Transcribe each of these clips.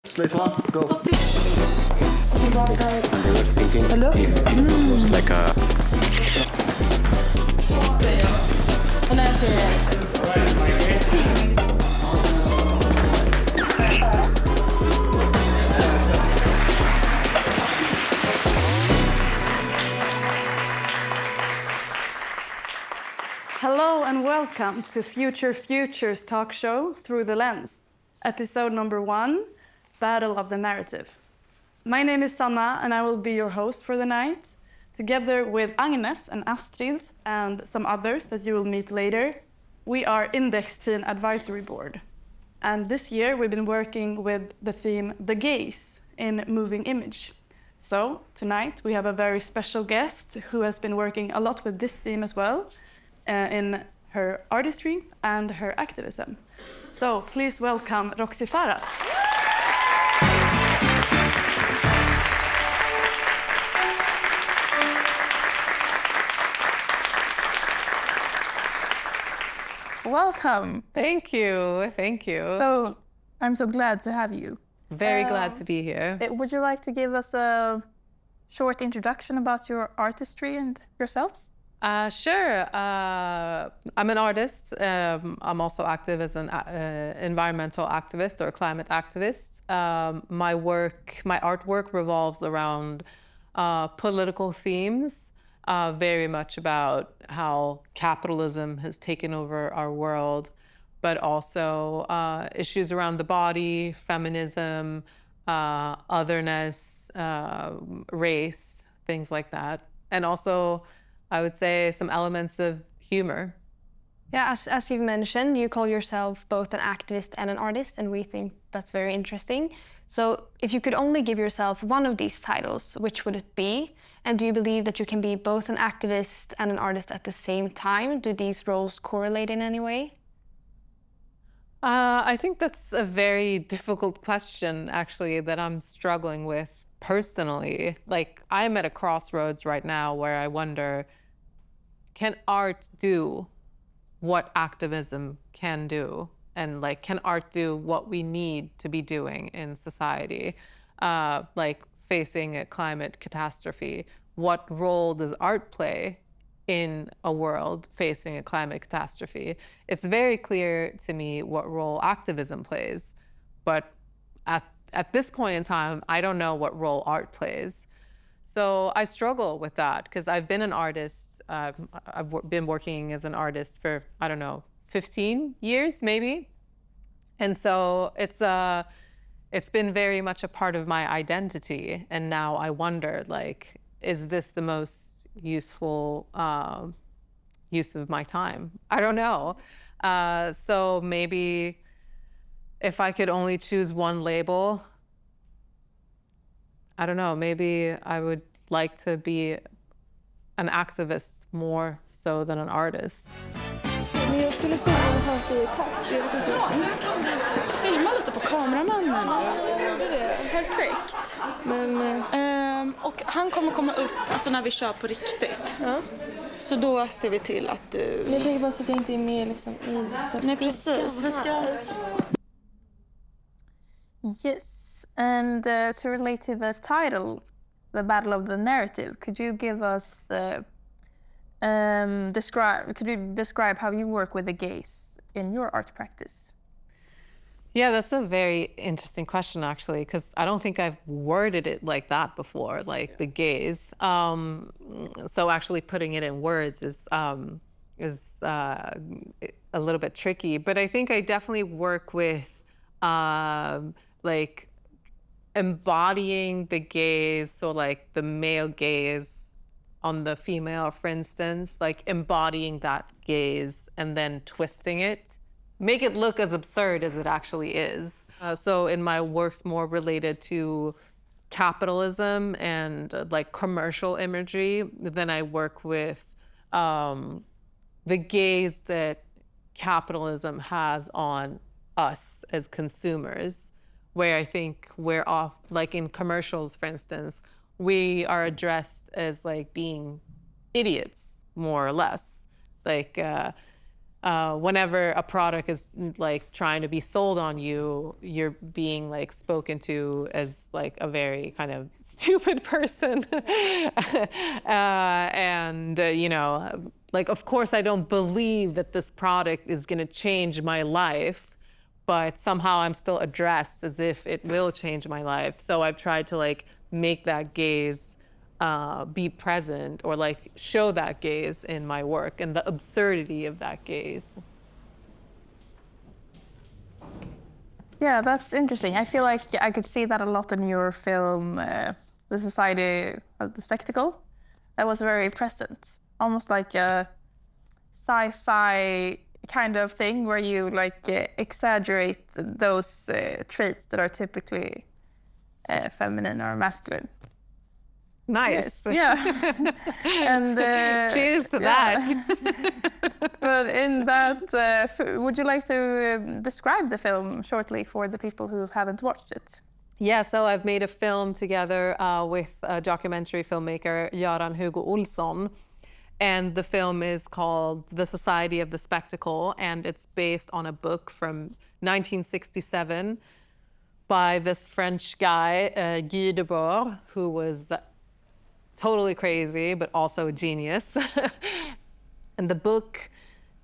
Slate one, go. Hello? It's like a... Hello and welcome to Future Futures talk show Through the Lens, episode number 1, Battle of the Narrative. My name is Sanna and I will be your host for the night, together with Agnes and Astrid and some others that you will meet later. We are PRAKSIS Teen Advisory Board. And this year we've been working with the theme The Gaze in Moving Image. So tonight we have a very special guest who has been working a lot with this theme as well, in her artistry and her activism. So please welcome Roxy Farhat. Welcome. Thank you. Thank you. So I'm so glad to have you. Very glad to be here. Would you like to give us a short introduction about your artistry and yourself? Sure. I'm an artist. I'm also active as an environmental activist or climate activist. My artwork revolves around political themes, very much about how capitalism has taken over our world, but also issues around the body, feminism, otherness, race, things like that. And also, I would say some elements of humor. Yeah, as you've mentioned, you call yourself both an activist and an artist, and we think that's very interesting. So if you could only give yourself one of these titles, which would it be? And do you believe that you can be both an activist and an artist at the same time? Do these roles correlate in any way? I think that's a very difficult question, actually, that I'm struggling with personally. Like, I'm at a crossroads right now where I wonder, can art do what activism can do? And like, can art do what we need to be doing in society? Like facing a climate catastrophe. What role does art play in a world facing a climate catastrophe? It's very clear to me what role activism plays, but at this point in time, I don't know what role art plays. So I struggle with that because I've been an artist. I've been working as an artist for, 15 years maybe. And so it's been very much a part of my identity. And now I wonder, like, is this the most useful use of my time? I don't know. So maybe if I could only choose one label, I don't know, maybe I would like to be an activist more so than an artist. Men jag skulle fråga om han säger tack. Jag vet inte. Filma lite på kameramannen. Jag gjorde det. Perfekt. Men Och han kommer komma upp alltså när vi kör på riktigt. ja. Så då ser vi till att du... Men jag tänker bara så att jag inte är med liksom i... Nej, precis. Vi ska... Yes, and to relate to the title, The Battle of the Narrative, could you give us, describe how you work with the gaze in your art practice? Yeah, that's a very interesting question, actually, because I don't think I've worded it like that before, like the gaze. So actually putting it in words is a little bit tricky, but I think I definitely work with like embodying the gaze, so like the male gaze on the female, for instance, like embodying that gaze and then twisting it, make it look as absurd as it actually is. So in my works more related to capitalism and like commercial imagery, then I work with the gaze that capitalism has on us as consumers, where I think we're off, like in commercials, for instance, we are addressed as like being idiots, more or less. Like whenever a product is like trying to be sold on you, you're being like spoken to as like a very kind of stupid person. You know, like, of course, I don't believe that this product is going to change my life, but somehow I'm still addressed as if it will change my life. So I've tried to like make that gaze be present, or like show that gaze in my work and the absurdity of that gaze. Yeah, that's interesting. I feel like I could see that a lot in your film, The Society of the Spectacle. That was very present, almost like a sci-fi kind of thing where you like exaggerate those traits that are typically feminine or masculine. Nice. Yes. Yeah. And cheers to that. But in that, would you like to describe the film shortly for the people who haven't watched it? Yeah, so I've made a film together with a documentary filmmaker, Hugo Olsson. And the film is called The Society of the Spectacle, and it's based on a book from 1967 by this French guy, Guy Debord, who was totally crazy, but also a genius. And the book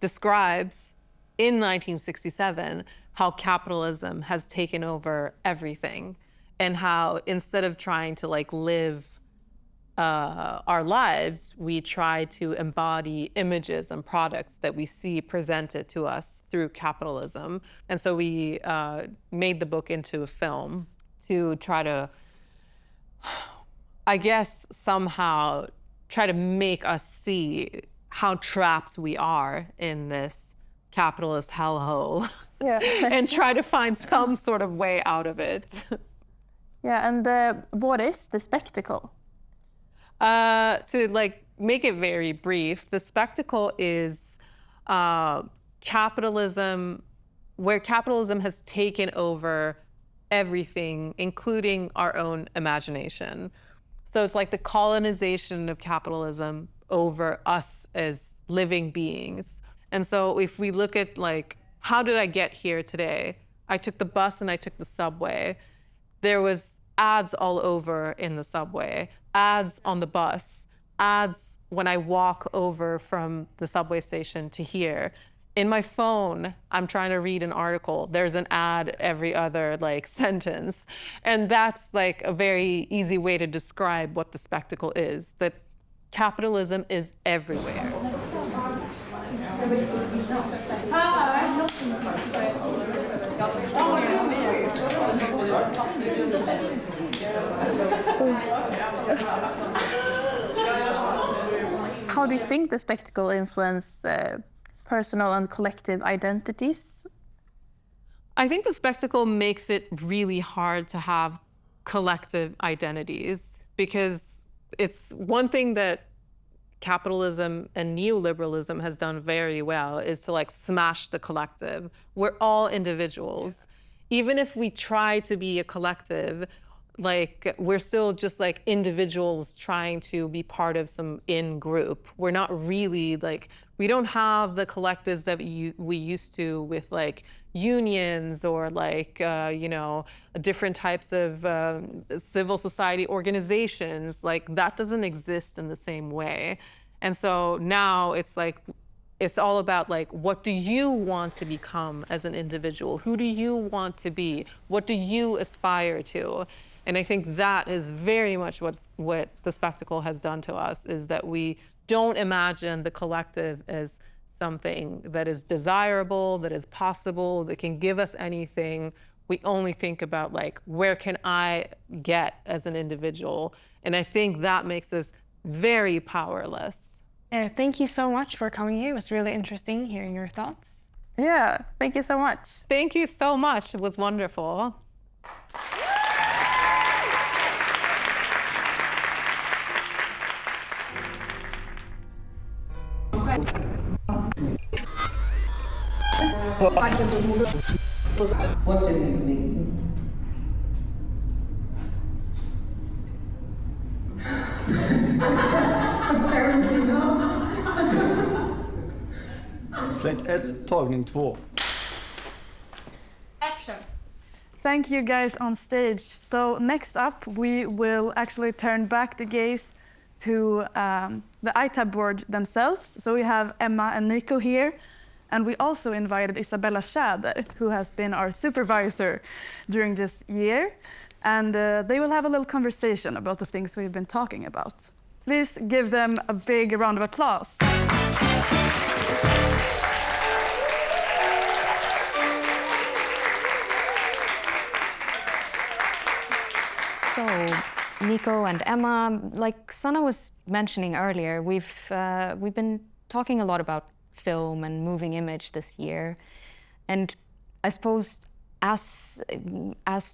describes, in 1967, how capitalism has taken over everything, and how instead of trying to like live our lives, we try to embody images and products that we see presented to us through capitalism. And so we made the book into a film to try to, I guess, somehow try to make us see how trapped we are in this capitalist hellhole. Yeah. And try to find some sort of way out of it. Yeah, and what is the spectacle? To like make it very brief, the spectacle is capitalism, where capitalism has taken over everything, including our own imagination. So it's like the colonization of capitalism over us as living beings. And so if we look at like, how did I get here today? I took the bus and I took the subway. There was ads all over in the subway, ads on the bus, ads when I walk over from the subway station to here. In my phone, I'm trying to read an article. There's an ad every other like sentence. And that's like a very easy way to describe what the spectacle is, that capitalism is everywhere. How do you think the spectacle influence personal and collective identities? I think the spectacle makes it really hard to have collective identities, because it's one thing that capitalism and neoliberalism has done very well is to like smash the collective. We're all individuals. Even if we try to be a collective, like we're still just like individuals trying to be part of some in-group. We're not really like, we don't have the collectives that we used to with like unions or like, you know, different types of civil society organizations. Like that doesn't exist in the same way. And so now it's like, it's all about like, what do you want to become as an individual? Who do you want to be? What do you aspire to? And I think that is very much what the spectacle has done to us, is that we don't imagine the collective as something that is desirable, that is possible, that can give us anything. We only think about like, where can I get as an individual? And I think that makes us very powerless. Thank you so much for coming here. It was really interesting hearing your thoughts. Yeah, thank you so much. Thank you so much. It was wonderful. What did this mean? Apparently not. Släkt 1, tagning 2. Thank you guys on stage. So next up, we will actually turn back the gaze to the ITAB board themselves. So we have Emma and Nico here. And we also invited Isabella Schäder, who has been our supervisor during this year. And they will have a little conversation about the things we've been talking about. Please give them a big round of applause. So, Nico and Emma, like Sanna was mentioning earlier, we've been talking a lot about film and moving image this year. And I suppose as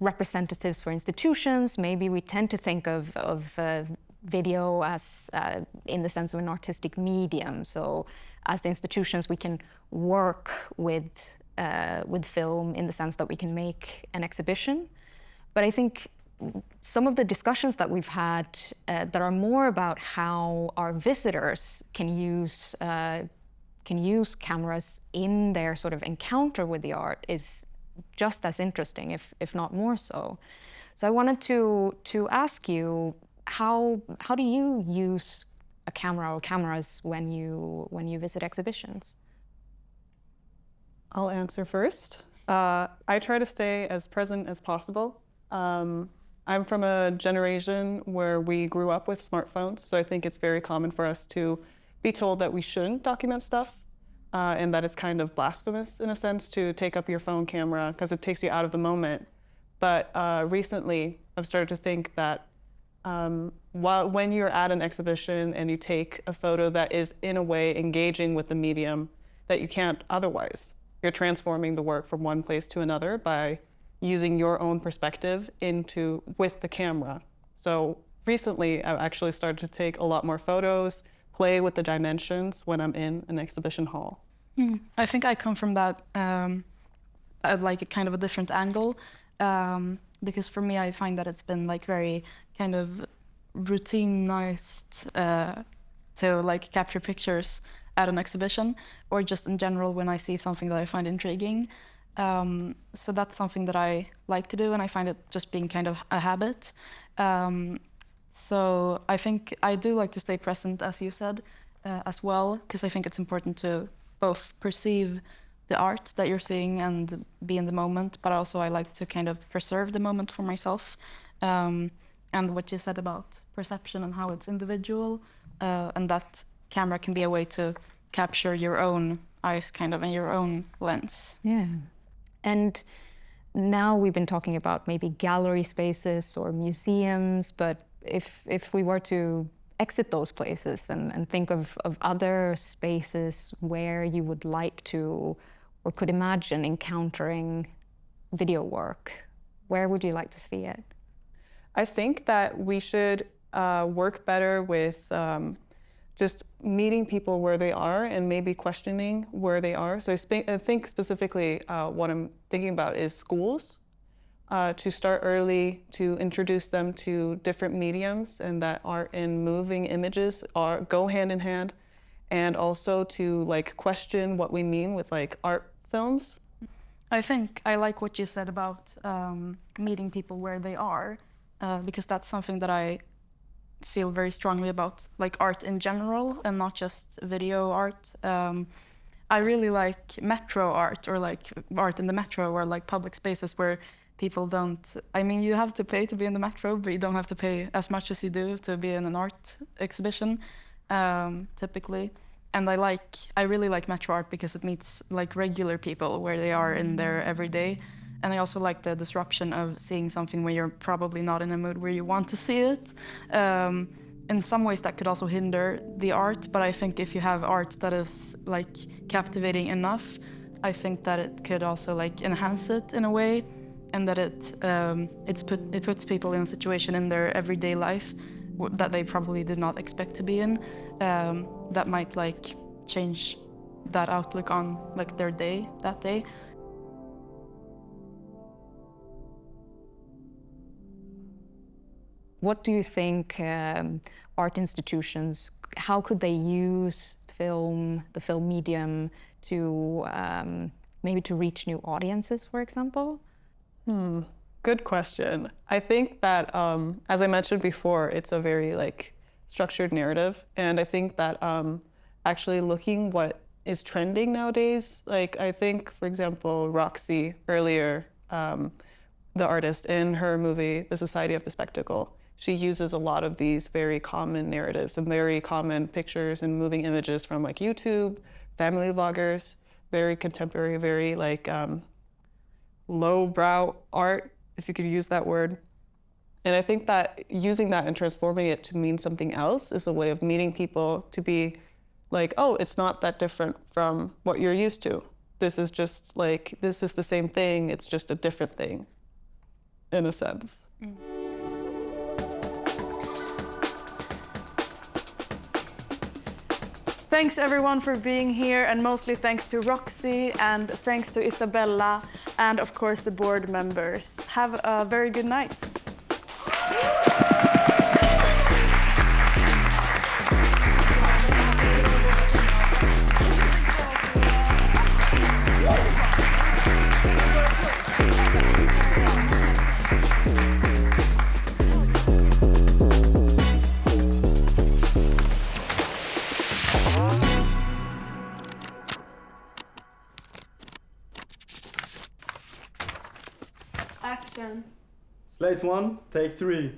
representatives for institutions, maybe we tend to think of video as in the sense of an artistic medium. So as the institutions, we can work with film in the sense that we can make an exhibition. But I think some of the discussions that we've had that are more about how our visitors can use cameras in their sort of encounter with the art is just as interesting, if not more so. So I wanted to ask you, how do you use a camera or cameras when you visit exhibitions? I'll answer first. I try to stay as present as possible. I'm from a generation where we grew up with smartphones, so I think it's very common for us to be told that we shouldn't document stuff and that it's kind of blasphemous in a sense to take up your phone camera because it takes you out of the moment. But recently, I've started to think that when you're at an exhibition and you take a photo that is in a way engaging with the medium that you can't otherwise, you're transforming the work from one place to another by using your own perspective with the camera. So recently, I've actually started to take a lot more photos, play with the dimensions when I'm in an exhibition hall. I think I come from that, like a kind of a different angle, because for me, I find that it's been like very kind of routinized to like capture pictures at an exhibition, or just in general when I see something that I find intriguing. So that's something that I like to do, and I find it just being kind of a habit. So I think I do like to stay present, as you said, as well, because I think it's important to both perceive the art that you're seeing and be in the moment, but also I like to kind of preserve the moment for myself. And what you said about perception and how it's individual, and that camera can be a way to capture your own eyes kind of in your own lens. Yeah. And now we've been talking about maybe gallery spaces or museums, but if we were to exit those places and think of other spaces where you would like to or could imagine encountering video work, where would you like to see it? I think that we should work better with just meeting people where they are and maybe questioning where they are. So I think specifically what I'm thinking about is schools, to start early, to introduce them to different mediums, and that art and moving images go hand in hand, and also to like question what we mean with like art films. I think I like what you said about meeting people where they are, because that's something that I feel very strongly about, like art in general and not just video art. I really like metro art, or like art in the metro, or like public spaces where people don't, I mean, you have to pay to be in the metro, but you don't have to pay as much as you do to be in an art exhibition, typically. And I really like metro art because it meets like regular people where they are in their everyday. And I also like the disruption of seeing something where you're probably not in a mood where you want to see it. In some ways that could also hinder the art, but I think if you have art that is like captivating enough, I think that it could also like enhance it in a way, and that it puts people in a situation in their everyday life that they probably did not expect to be in, that might like change that outlook on like their day that day. What do you think art institutions, how could they use film, the film medium, to maybe to reach new audiences, for example? Good question. I think that, as I mentioned before, it's a very structured narrative, and I think that actually looking what is trending nowadays, I think, for example, Roxy earlier, the artist in her movie, The Society of the Spectacle, she uses a lot of these very common narratives and very common pictures and moving images from YouTube, family vloggers, very contemporary, very lowbrow art, if you could use that word. And I think that using that and transforming it to mean something else is a way of meeting people to be oh, it's not that different from what you're used to. This is just this is the same thing, it's just a different thing, in a sense. Thanks everyone for being here, and mostly thanks to Roxy and thanks to Isabella and of course the board members. Have a very good night. Slate 1, take 3.